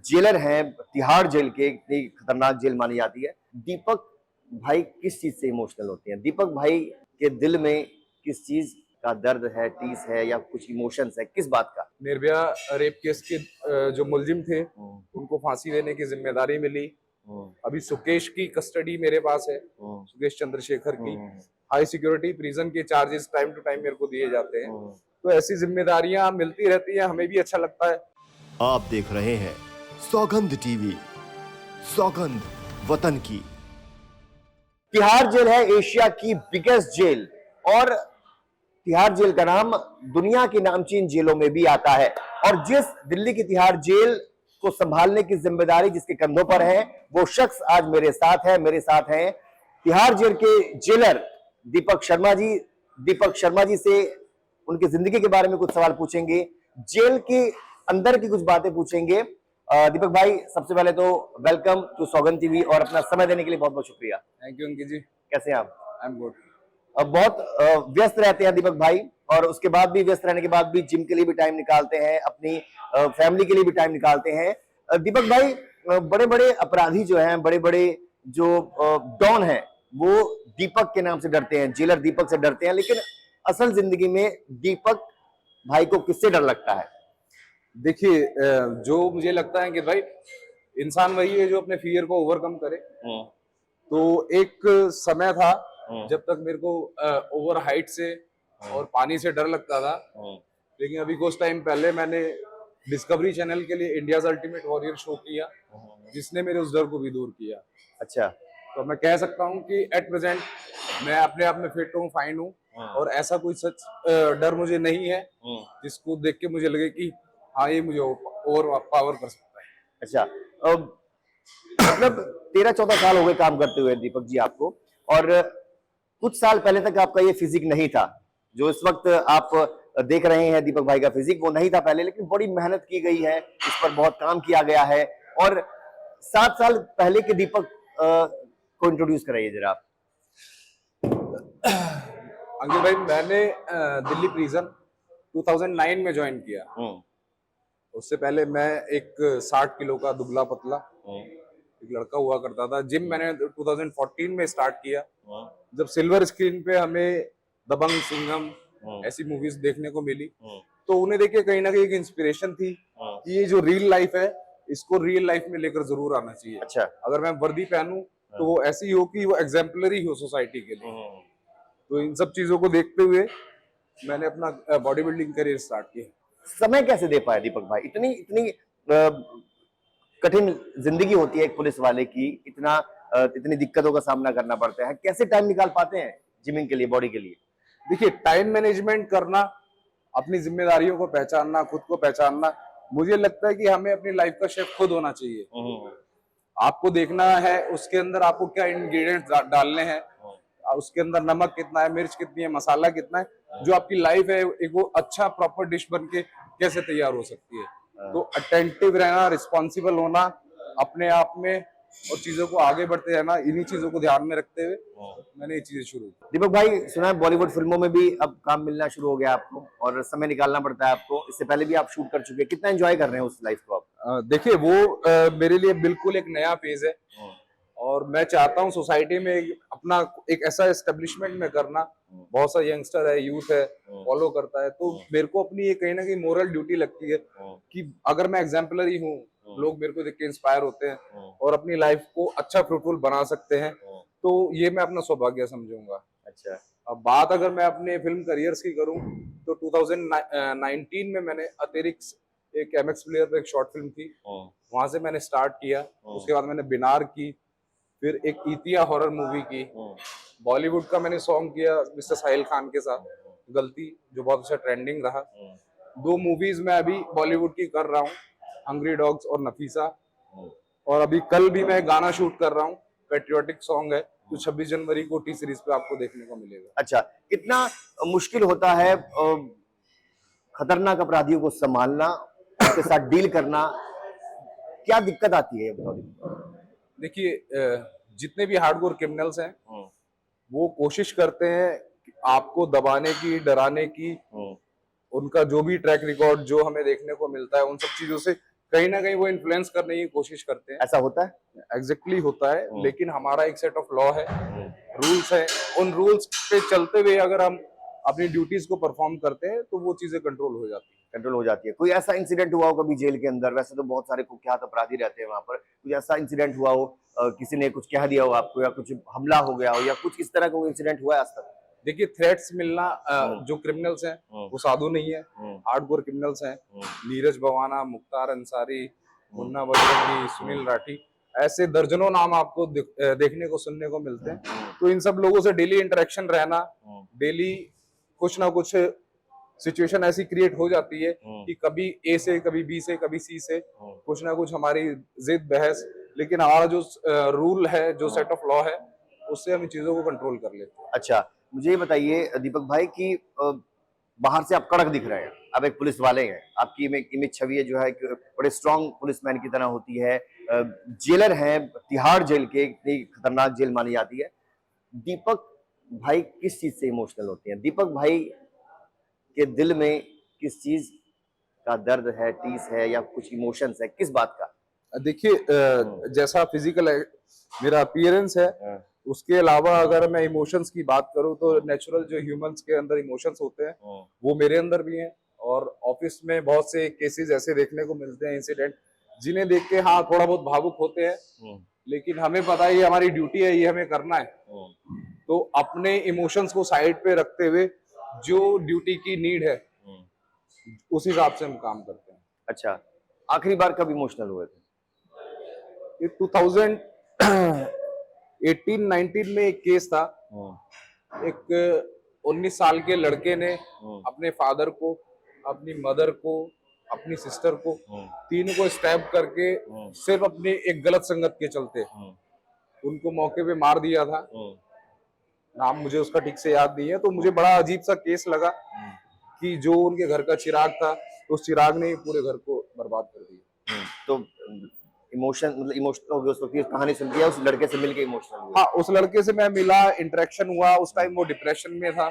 Jailer हैं Tihar jail के, इतनी खतरनाक जेल मानी जाती है। दीपक भाई किस चीज से इमोशनल होते हैं? दीपक भाई के दिल में किस चीज का दर्द है, टीस है या कुछ इमोशंस है, किस बात का? निर्भया रेप केस के जो मुलजिम थे उनको फांसी देने की जिम्मेदारी मिली। अभी सुकेश की कस्टडी मेरे पास है, सुकेश चंद्रशेखर की। हाई सिक्योरिटी प्रिजन के चार्जेस टाइम टू टाइम मेरे को दिए जाते हैं। तो ऐसी जिम्मेदारियां मिलती रहती हैं, हमें भी अच्छा लगता है। आप देख रहे हैं सौगंध टीवी, सौगंध वतन की। तिहाड़ जेल है एशिया की बिगेस्ट जेल और तिहाड़ जेल का नाम दुनिया की नामचीन जेलों में भी आता है। और जिस दिल्ली की तिहाड़ जेल को संभालने की जिम्मेदारी जिसके कंधों पर है, वो शख्स आज मेरे साथ है। मेरे साथ हैं तिहाड़ जेल के जेलर दीपक शर्मा जी। दीपक शर्मा जी से उनकी जिंदगी के बारे में कुछ सवाल पूछेंगे, जेल के अंदर की कुछ बातें पूछेंगे। दीपक भाई, सबसे पहले तो वेलकम टू सौगंध टीवी और अपना समय देने के लिए बहुत बहुत शुक्रिया। थैंक यू अंकित जी। कैसे हैं आप? I am good. बहुत व्यस्त रहते हैं दीपक भाई, और उसके बाद भी व्यस्त रहने के बाद भी जिम के लिए भी टाइम निकालते हैं, अपनी फैमिली के लिए भी टाइम निकालते हैं। दीपक भाई, बड़े बड़े अपराधी जो हैं, बड़े बड़े जो डॉन हैं, वो दीपक के नाम से डरते हैं, जेलर दीपक से डरते हैं, लेकिन असल जिंदगी में दीपक भाई को किससे डर लगता है? देखिए, जो मुझे लगता है कि भाई इंसान वही है जो अपने फियर को ओवरकम करे। तो एक समय था जब तक मेरे को ओवर हाइट से और पानी से डर लगता था, लेकिन अभी कुछ टाइम पहले मैंने डिस्कवरी चैनल के लिए इंडियाज अल्टीमेट वॉरियर शो किया, जिसने मेरे उस डर को भी दूर किया। अच्छा, तो मैं कह सकता हूँ कि एट प्रेजेंट मैं अपने आप में फिट हूँ, फाइन हूँ, और ऐसा कोई सच डर मुझे नहीं है जिसको देख के मुझे लगे कि हाँ, ये मुझे ओवर पावर कर सकता है। अच्छा। मतलब 13-14 साल हो गए काम करते हुए दीपक जी आपको, और कुछ साल पहले तक आपका ये फिजिक नहीं था जो इस वक्त आप देख रहे हैं। दीपक भाई का फिजिक वो नहीं था पहले, लेकिन बड़ी मेहनत की गई है, इस पर बहुत काम किया गया है। और 7 साल पहले के दीपक को इंट्रोड्यूस कराइए जरा आप। अंकित भाई, मैंने दिल्ली प्रिजन 2009 में ज्वाइन किया। उससे पहले मैं एक 60 किलो का दुबला पतला एक लड़का हुआ करता था। जिम मैंने 2014 में स्टार्ट किया, जब सिल्वर स्क्रीन पे हमें दबंग, सिंघम ऐसी मूवीज देखने को मिली। तो उन्हें देख के कहीं ना कहीं एक इंस्पिरेशन थी कि ये जो रियल लाइफ है, इसको रियल लाइफ में लेकर जरूर आना चाहिए। अच्छा। अगर मैं वर्दी पहनूं तो वो ऐसी हो कि वो एग्जाम्पलरी हो सोसाइटी के लिए। तो इन सब चीजों को देखते हुए मैंने अपना बॉडी बिल्डिंग करियर स्टार्ट किया। समय कैसे दे पाए दीपक भाई? इतनी इतनी कठिन जिंदगी होती है एक पुलिस वाले की, इतनी दिक्कतों का सामना करना पड़ता है, कैसे टाइम निकाल पाते हैं जिमिंग के लिए, बॉडी के लिए? देखिए, टाइम मैनेजमेंट करना, अपनी जिम्मेदारियों को पहचानना, खुद को पहचानना, मुझे लगता है कि हमें अपनी लाइफ का शेफ खुद होना चाहिए। आपको देखना है उसके अंदर आपको क्या इंग्रेडिएंट्स डालने हैं, उसके अंदर नमक कितना है, मिर्च कितनी है, मसाला कितना है, जो आपकी लाइफ है एक वो अच्छा प्रॉपर डिश बन के कैसे तैयार हो सकती है। तो अटेंटिव रहना, रिस्पॉन्सिबल होना अपने आप में, और चीजों को आगे बढ़ते रहना, इन्हीं चीजों को ध्यान में रखते हुए मैंने ये चीजें शुरू की। दीपक भाई, सुना है बॉलीवुड फिल्मों में भी अब काम मिलना शुरू हो गया आपको, और समय निकालना पड़ता है आपको। इससे पहले भी आप शूट कर चुके हैं, कितना एंजॉय कर रहे हैं उस लाइफ को आप? देखिए, वो मेरे लिए बिल्कुल एक नया फेज है, और मैं चाहता हूँ सोसाइटी में अपना एक ऐसा एस्टेब्लिशमेंट में करना। बहुत सा यंगस्टर है, यूथ है, फॉलो करता है, तो मेरे को अपनी ये कहीं ना कहीं मोरल ड्यूटी लगती है कि अगर मैं एग्जाम्पलरी हूँ, लोग मेरे को देख के इंस्पायर होते हैं और अपनी लाइफ को अच्छा फ्रूटफुल बना सकते हैं, तो ये मैं अपना सौभाग्य समझूंगा। अच्छा। अब बात अगर मैं अपने फिल्म करियर्स की करूं तो 2019 में मैंने अतिरिक्त एक एमएक्स प्लेयर पे एक शॉर्ट फिल्म थी, वहां से मैंने स्टार्ट किया। उसके बाद मैंने बिनार की, फिर एक ईतिया हॉरर मूवी की। बॉलीवुड का मैंने सॉन्ग किया मिस्टर साहिल खान के साथ, गलती, जो बहुत अच्छा ट्रेंडिंग रहा। 2 मूवीज मैं अभी बॉलीवुड की कर रहा हूँ, हंग्री डॉग्स और नफीसा। और अभी कल भी मैं गाना शूट कर रहा हूँ, पेट्रियोटिक सॉन्ग है, तो 26 जनवरी को टी सीरीज पे आपको देखने को मिलेगा। अच्छा, कितना मुश्किल होता है खतरनाक अपराधियों को संभालना, उसके साथ डील करना, क्या दिक्कत आती है ये बताओ? देखिए, जितने भी हार्डकोर क्रिमिनल्स हैं वो कोशिश करते हैं कि आपको दबाने की, डराने की। उनका जो भी ट्रैक रिकॉर्ड जो हमें देखने को मिलता है, उन सब चीजों से कहीं ना कहीं वो इन्फ्लुएंस करने की कोशिश करते हैं। ऐसा होता है? एग्जैक्टली होता है, लेकिन हमारा एक सेट ऑफ लॉ है, रूल्स है, उन रूल्स पे चलते हुए अगर हम अपनी ड्यूटीज को परफॉर्म करते हैं तो वो चीजें कंट्रोल हो जाती है। कंट्रोल हो जाती है। कोई ऐसा इंसिडेंट हुआ हो कभी जेल के अंदर? वैसे तो बहुत सारे कुख्यात अपराधी रहते हैं वहां पर, कुछ ऐसा इंसिडेंट हुआ हो, किसी ने कुछ कह दिया हो आपको, या कुछ हमला हो गया हो, या कुछ इस तरह का कोई इंसिडेंट हुआ है आज तक? देखिए, थ्रेट्स मिलना, जो क्रिमिनल्स हैं वो साधु नहीं है, हार्डकोर क्रिमिनल्स हैं। नीरज भवाना, मुख्तार अंसारी, मुन्ना बजरंगी, सुनील राठी, ऐसे दर्जनों नाम आपको देखने को सुनने को मिलते हैं। तो इन सब लोगों से डेली इंटरेक्शन रहना, डेली कुछ ना कुछ सिचुएशन ऐसी क्रिएट हो जाती है कि कभी ए से, कभी बी से, कभी सी से कुछ ना कुछ हमारी जिद बहस, लेकिन हमारा जो रूल है, जो सेट ऑफ लॉ है, उससे हम इन चीजों को कंट्रोल कर लेते हैं। अच्छा, मुझे ये बताइए दीपक भाई कि बाहर से आप कड़क दिख रहे हैं, आप एक पुलिस वाले हैं, आपकी इमेज छवि जो है कि बड़े स्ट्रांग पुलिसमैन की तरह होती है, जेलर हैं, तिहाड़ जेल के, इतनी खतरनाक जेल मानी जाती है। दीपक भाई किस चीज से इमोशनल होते हैं? दीपक भाई के दिल में किस चीज का दर्द है, टीस है, या कुछ इमोशंस है, किस बात का? देखिए, जैसा फिजिकल मेरा अपीयरेंस है, उसके अलावा अगर मैं इमोशंस की बात करूं तो नेचुरल जो ह्यूमंस के अंदर इमोशंस होते हैं वो मेरे अंदर भी हैं। और ऑफिस में बहुत से केसेस ऐसे देखने को मिलते हैं, इंसिडेंट, जिन्हें देख के हाँ थोड़ा बहुत भावुक होते हैं, लेकिन हमें पता है ये हमारी ड्यूटी है, ये हमें करना है। तो अपने इमोशंस को साइड पे रखते हुए जो ड्यूटी की नीड है उस हिसाब से हम काम करते हैं। अच्छा, आखिरी बार कब इमोशनल हुए थे? ये 2018-19 में एक केस था। एक 19 साल के लड़के ने अपने फादर को, अपनी मदर को, अपनी सिस्टर को, तीनों को स्टैब करके सिर्फ अपनी एक गलत संगत के चलते उनको मौके पे मार दिया था। नाम मुझे उसका ठीक से याद नहीं है। तो मुझे बड़ा अजीब सा केस लगा कि जो उनके घर का चिराग था, उस चिराग ने ही पूरे घर को बर्बाद कर दिया। तो इमोशनल हो गया उस वक्त, कहानी सुन के, उस लड़के से मिलके इमोशनल हुआ? हाँ, उस लड़के से मैं मिला, इंटरेक्शन हुआ। उस टाइम वो डिप्रेशन में था,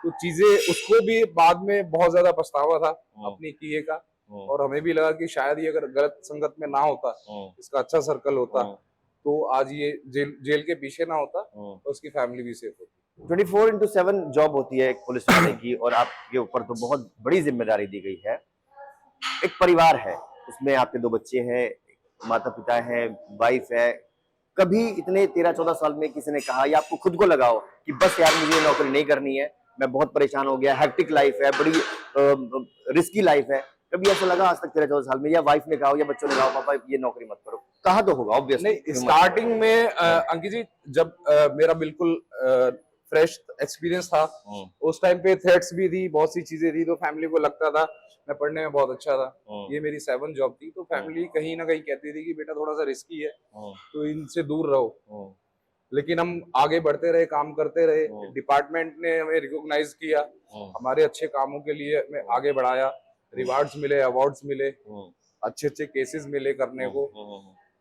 तो चीजें, उसको भी बाद में बहुत ज्यादा पछतावा था अपनी किए का, और हमें भी लगा कि शायद ये अगर गलत संगत में ना होता, इसका अच्छा सर्कल होता, तो आज ये जेल के पीछे ना होता और उसकी फैमिली भी सेफ होती। 24/7 जॉब होती है एक पुलिस वाले की, और आपके ऊपर तो बहुत बड़ी जिम्मेदारी दी गई है। एक परिवार है, उसमें आपके 2 बच्चे हैं, माता पिता है, वाइफ है। कभी इतने 13-14 साल में किसी ने कहा, या आपको खुद को लगाओ कि बस यार मुझे ये नौकरी नहीं करनी है, मैं बहुत परेशान हो गया, हेक्टिक लाइफ है, बड़ी रिस्की लाइफ है, कभी ऐसा लगा आज तक 13-14 साल में? या वाइफ ने कहा या बच्चों ने कहा पापा ये नौकरी मत करो? कहा तो होगा ऑब्वियसली। नहीं, स्टार्टिंग में अंकित जी, जब मेरा बिल्कुल फ्रेश एक्सपीरियंस था, उस टाइम पे थ्रेट्स भी थी, बहुत सी चीजें थी, तो फैमिली को लगता था मैं पढ़ने में बहुत अच्छा था। ये मेरी 7 जॉब थी, तो फैमिली कहीं ना कहीं कहती थी कि बेटा थोड़ा सा रिस्की है, तो इनसे दूर रहो। लेकिन हम आगे बढ़ते रहे, काम करते रहे, डिपार्टमेंट ने हमें रिकॉग्नाइज किया, हमारे अच्छे कामों के लिए हमें आगे बढ़ाया, रिवार्ड्स मिले, अवार्ड्स मिले, अच्छे अच्छे केसेस मिले करने को।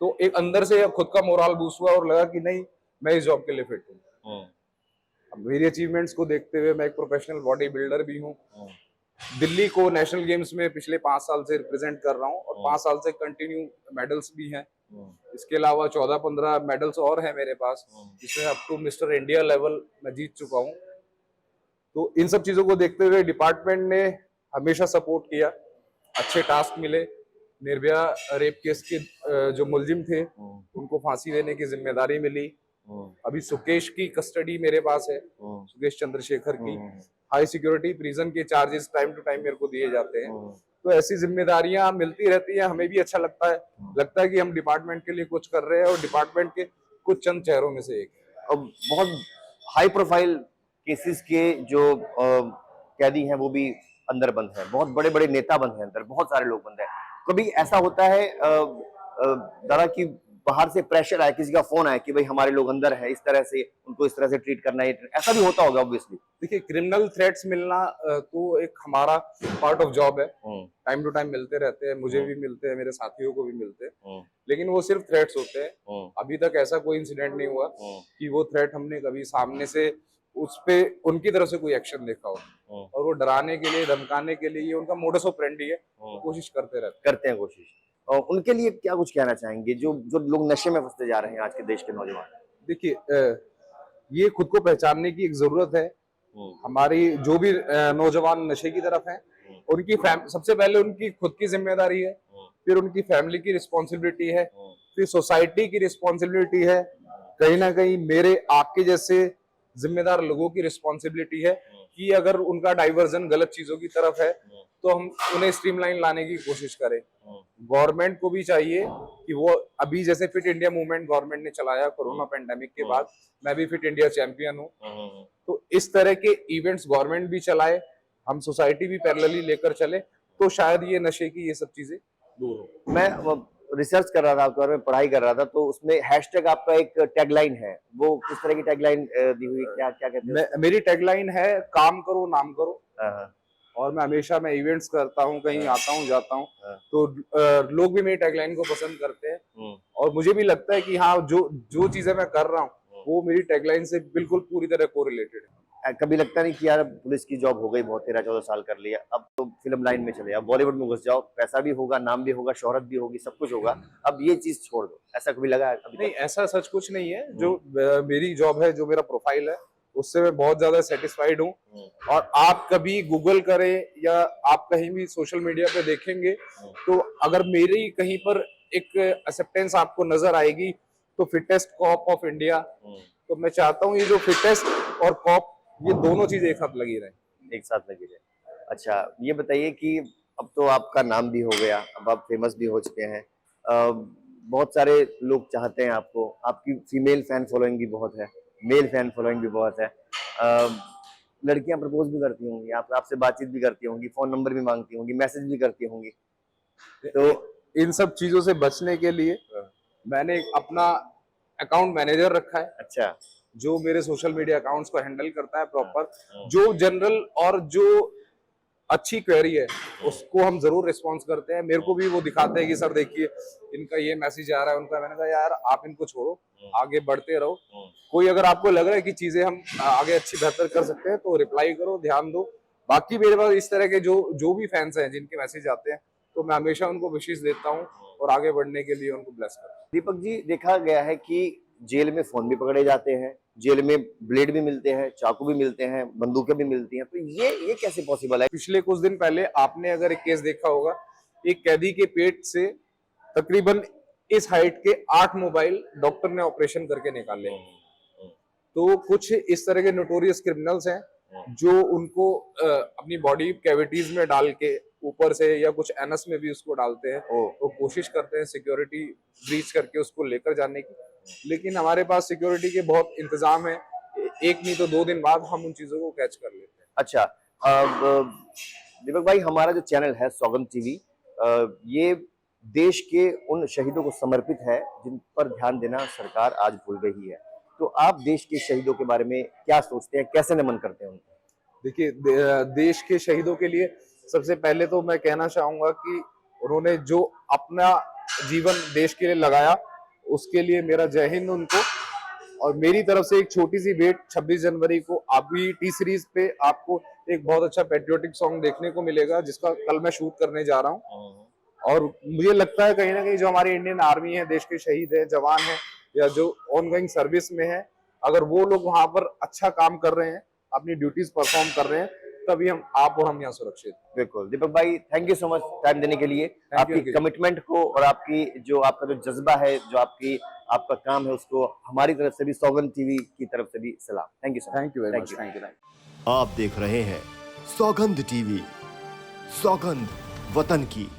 तो एक अंदर से खुद का मोरल बूस्ट हुआ और लगा कि नहीं, मैं इस जॉब के लिए फिट हूँ। अब मेरी अचीवमेंट्स को देखते हुए मैं एक प्रोफेशनल बॉडी बिल्डर भी हूँ। दिल्ली को नेशनल गेम्स में पिछले 5 साल से रिप्रेजेंट कर रहा हूँ, और 5 साल से कंटिन्यू मेडल्स भी हैं। इसके अलावा 14-15 मेडल्स और हैं मेरे पास, जिसमें up to Mister India level मैं जीत चुका हूँ। तो इन सब चीजों को देखते हुए डिपार्टमेंट ने हमेशा सपोर्ट किया, अच्छे टास्क मिले। निर्भया रेप केस के जो मुलजिम थे उनको फांसी देने की जिम्मेदारी मिली। अभी सुकेश की कस्टडी मेरे पास है, सुकेश चंद्रशेखर की। हाई सिक्योरिटी प्रिजन के चार्जेस टाइम टू टाइम मेरे को दिए जाते हैं। तो ऐसी जिम्मेदारियां मिलती रहती हैं, हमें भी अच्छा लगता है कि हम डिपार्टमेंट के लिए कुछ कर रहे हैं, और डिपार्टमेंट के कुछ चंद चेहरों में से एक। अब बहुत हाई प्रोफाइल केसेस के जो कैदी हैं वो भी अंदर बंद हैं, बहुत बड़े बड़े नेता बंद हैं अंदर, बहुत सारे लोग बंद हैं। कभी ऐसा होता है दादा कि बाहर से प्रेशर आए, किसी का फोन आए कि भाई हमारे लोग अंदर है, इस तरह से उनको इस तरह से ट्रीट करना है, ऐसा भी होता होगा ऑब्वियसली? देखिए, क्रिमिनल थ्रेट्स मिलना तो एक हमारा पार्ट ऑफ जॉब है, टाइम टू टाइम मिलते रहते हैं, मुझे भी मिलते हैं, मेरे साथियों को भी मिलते हैं, लेकिन वो सिर्फ थ्रेट्स होते हैं। अभी तक ऐसा कोई इंसिडेंट नहीं हुआ कि वो थ्रेट हमने कभी सामने से उस पे उनकी तरफ से कोई एक्शन देखा हो। और वो डराने के लिए, धमकाने के लिए, ये उनका मोडस ऑपरेंडी है, कोशिश करते रहते हैं कोशिश। और उनके लिए क्या कुछ कहना चाहेंगे जो जो लोग नशे में फंसते जा रहे हैं आज के देश के नौजवान? देखिए, ये खुद को पहचानने की एक जरूरत है। हमारी जो भी नौजवान नशे की तरफ हैं, उनकी सबसे पहले उनकी खुद की जिम्मेदारी है, फिर उनकी फैमिली की रिस्पॉन्सिबिलिटी है, फिर सोसाइटी की रिस्पॉन्सिबिलिटी है, कहीं ना कहीं मेरे आपके जैसे जिम्मेदार लोगों की रिस्पॉन्सिबिलिटी है कि अगर उनका डाइवर्जन गलत चीजों की तरफ है तो हम उन्हें स्ट्रीमलाइन लाने की कोशिश करें। गवर्नमेंट को भी चाहिए कि वो अभी जैसे फिट इंडिया मूवमेंट गवर्नमेंट ने चलाया कोरोना पेंडेमिक के बाद, मैं भी फिट इंडिया चैंपियन हूँ, तो इस तरह के इवेंट्स गवर्नमेंट भी चलाए, हम सोसाइटी भी पैरेलली लेकर चले, तो शायद ये नशे की ये सब चीजें दूर हो। मैं रिसर्च कर रहा था आपके बारे में, पढ़ाई कर रहा था, तो उसमें हैशटैग आपका एक टैगलाइन है, वो किस तरह की टैगलाइन दी हुई, क्या क्या कहते हैं? मेरी टैगलाइन है काम करो नाम करो। हाँ, और मैं हमेशा मैं इवेंट्स करता हूँ, कहीं आता हूँ जाता हूँ, तो लोग भी मेरी टैगलाइन को पसंद करते हैं और मुझे भी लगता है कि हाँ जो जो चीजें मैं कर रहा हूँ वो मेरी टैगलाइन से बिल्कुल पूरी तरह कोरिलेटेड है। कभी लगता नहीं कि यार पुलिस की जॉब हो गई, बहुत 13-14 साल कर लिया, अब तो फिल्म लाइन में चले जाओ, बॉलीवुड में घुस जाओ, पैसा भी होगा, नाम भी होगा, शोहरत भी होगी, सब कुछ होगा, अब ये चीज छोड़ दो, ऐसा कभी लगा है अभी नहीं, ऐसा सच कुछ नहीं है। जो मेरी जॉब है, जो मेरा प्रोफाइल है, उससे मैं बहुत ज्यादा सेटिस्फाइड हूँ। और आप कभी गूगल करें या आप कहीं भी सोशल मीडिया पे देखेंगे तो अगर मेरी कहीं पर एक एक्सेप्टेंस आपको नजर आएगी तो फिटेस्ट कॉप ऑफ इंडिया, तो मैं चाहता हूँ ये जो फिटेस्ट और कॉप, ये दोनों चीज एक साथ लगी रहे, एक साथ लगी रहे। अच्छा, ये बताइए कि अब तो आपका नाम भी हो गया, अब आप फेमस भी हो चुके हैं, बहुत सारे लोग चाहते हैं आपको, आपकी फीमेल फैन फॉलोइंग भी बहुत है, मेल फैन फॉलोइंग भी बहुत है, लड़कियां प्रपोज भी करती होंगी, आपसे बातचीत भी करती होंगी, फोन नंबर भी मांगती होंगी, मैसेज भी करती होंगी, तो इन सब चीजों से बचने के लिए मैंने अपना अकाउंट मैनेजर रखा है। अच्छा, जो मेरे सोशल मीडिया अकाउंट्स को हैंडल करता है प्रॉपर, जो जनरल और जो अच्छी क्वेरी है उसको हम जरूर रिस्पॉन्स करते हैं। मेरे को भी वो दिखाते हैं कि सर देखिए इनका ये मैसेज आ रहा है उनका, मैंने कहा यार आप इनको छोड़ो, आगे बढ़ते रहो, कोई अगर आपको लग रहा है कि चीजें हम आगे अच्छी बेहतर कर सकते हैं तो रिप्लाई करो, ध्यान दो। बाकी मेरे पास इस तरह के जो भी फैंस हैं जिनके मैसेज आते हैं तो मैं हमेशा उनको विशेष देता हूँ और आगे बढ़ने के लिए उनको ब्लेस करता हूँ। दीपक जी, देखा गया है कि जेल में फोन भी पकड़े जाते हैं, जेल में ब्लेड भी मिलते हैं, चाकू भी मिलते हैं, बंदूकें भी मिलती हैं, तो ये कैसे पॉसिबल है? पिछले कुछ दिन पहले आपने अगर एक केस देखा होगा, एक कैदी के पेट से तकरीबन इस हाइट के 8 मोबाइल डॉक्टर ने ऑपरेशन करके निकाले। तो कुछ इस तरह के नोटोरियस क्रिमिनल्स हैं जो उनको अपनी बॉडी कैविटीज में डाल के ऊपर से या कुछ एनस में भी उसको डालते हैं, तो कोशिश करते हैं सिक्योरिटी ब्रीच करके उसको लेकर जाने की, लेकिन हमारे पास सिक्योरिटी के बहुत इंतजाम है, एक नहीं तो 2 दिन बाद हम उन चीजों को कैच कर लेते हैं। अच्छा, अब दीपक भाई, हमारा जो चैनल है सौगंध टीवी, ये देश के उन शहीदों को समर्पित है जिन पर ध्यान देना सरकार आज भूल रही है, तो आप देश के शहीदों के बारे में क्या सोचते हैं, कैसे नमन करते हैं उनको? देखिए, देश के शहीदों के लिए सबसे पहले तो मैं कहना चाहूंगा कि उन्होंने जो अपना जीवन देश के लिए लगाया उसके लिए मेरा जय हिंद उनको। और मेरी तरफ से एक छोटी सी भेंट, 26 जनवरी को अभी टी सीरीज पे आपको एक बहुत अच्छा पेट्रियोटिक सॉन्ग देखने को मिलेगा जिसका कल मैं शूट करने जा रहा हूँ। और मुझे लगता है कहीं ना कहीं जो हमारी इंडियन आर्मी है, देश के शहीद है, जवान है या जो ऑनगोइंग सर्विस में है, अगर वो लोग वहां पर अच्छा काम कर रहे हैं, अपनी ड्यूटीज परफॉर्म कर रहे हैं, तभी आप और हम यहाँ सुरक्षित। बिल्कुल दीपक भाई, thank you so much time देने के लिए, आपकी कमिटमेंट को और आपका जो जज्बा है, जो आपका काम है, उसको हमारी तरफ से भी, सौगंध टीवी की तरफ से भी सलाम। Thank you so much. Thank you very much. Thank you. आप देख रहे हैं सौगंध टीवी, सौगंध वतन की।